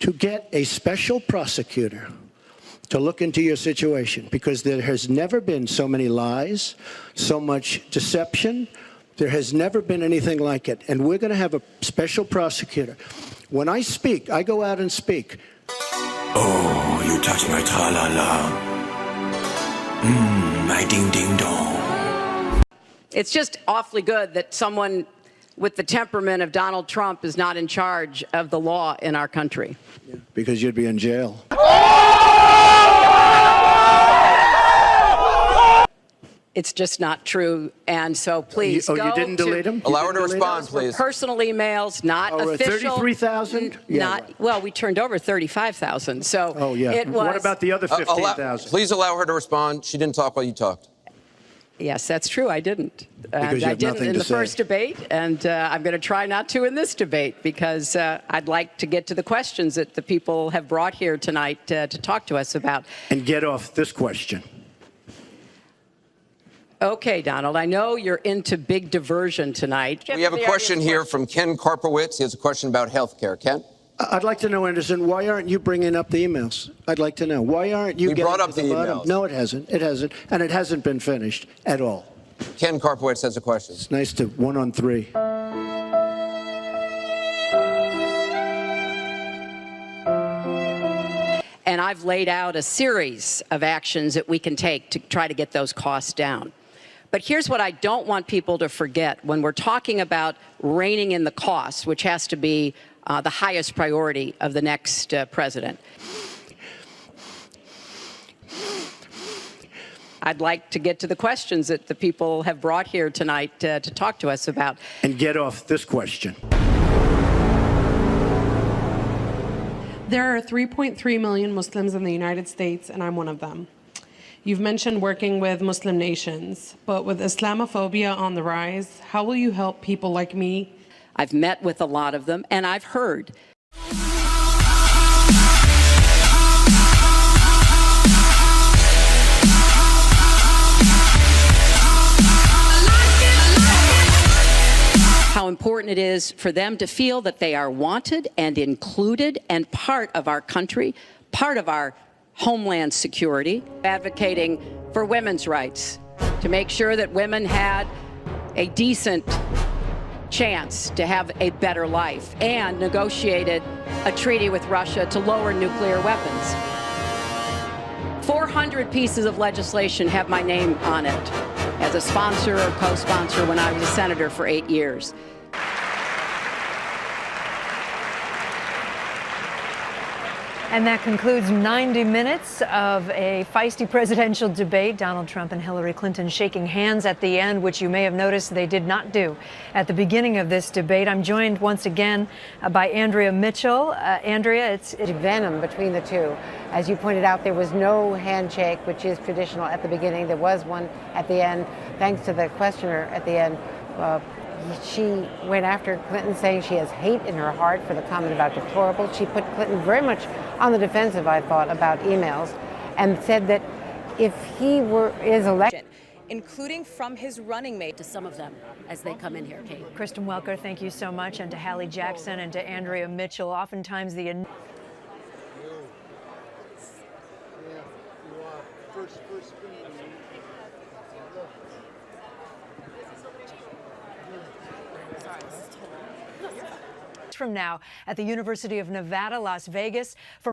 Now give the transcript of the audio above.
to get a special prosecutor to look into your situation, because there has never been so many lies, so much deception. There has never been anything like it. And we're going to have a special prosecutor. When I speak, I go out and speak. Oh, you touch my tra-la-la. My ding-ding-dong. It's just awfully good that someone with the temperament of Donald Trump is not in charge of the law in our country. Yeah, because you'd be in jail. It's just not true, and so please go you didn't delete him? Allow her to respond, please. Personal emails, not official. 33,000? Yeah, well, we turned over 35,000, so it was. What about the other 15,000? Please allow her to respond. She didn't talk while you talked. Yes, that's true. I didn't. Because you I have didn't nothing in to the say. first debate, and I'm going to try not to in this debate, because I'd like to get to the questions that the people have brought here tonight to talk to us about. And get off this question. Okay, Donald, I know you're into big diversion tonight. We have a question here from Ken Karpowitz. He has a question about health care. Ken? I'd like to know, Anderson, why aren't you bringing up the emails? I'd like to know. Why aren't you We getting brought up to the bottom? emails. No, it hasn't. It hasn't. And it hasn't been finished at all. Ken Karpowitz has a question. It's nice to 1-on-3. And I've laid out a series of actions that we can take to try to get those costs down. But here's what I don't want people to forget when we're talking about reining in the costs, which has to be the highest priority of the next president. I'd like to get to the questions that the people have brought here tonight to talk to us about. And get off this question. There are 3.3 million Muslims in the United States, and I'm one of them. You've mentioned working with Muslim nations, but with Islamophobia on the rise, how will you help people like me? I've met with a lot of them, and I've heard. How important it is for them to feel that they are wanted and included and part of our country, part of our homeland security, advocating for women's rights, to make sure that women had a decent chance to have a better life, and negotiated a treaty with Russia to lower nuclear weapons. 400 pieces of legislation have my name on it as a sponsor or co-sponsor when I was a senator for 8 years. And that concludes 90 minutes of a feisty presidential debate. Donald Trump and Hillary Clinton shaking hands at the end, which you may have noticed they did not do at the beginning of this debate. I'm joined once again by Andrea Mitchell. Andrea, it's venom between the two. As you pointed out, there was no handshake, which is traditional at the beginning. There was one at the end, thanks to the questioner at the end. She went after Clinton, saying she has hate in her heart for the comment about deplorable. She put Clinton very much on the defensive, I thought, about emails, and said that if he is elected, including from his running mate, to some of them as they come in here, Kate. Kristen Welker, thank you so much, and to Hallie Jackson and to Andrea Mitchell. Oftentimes the from now at the University of Nevada, Las Vegas for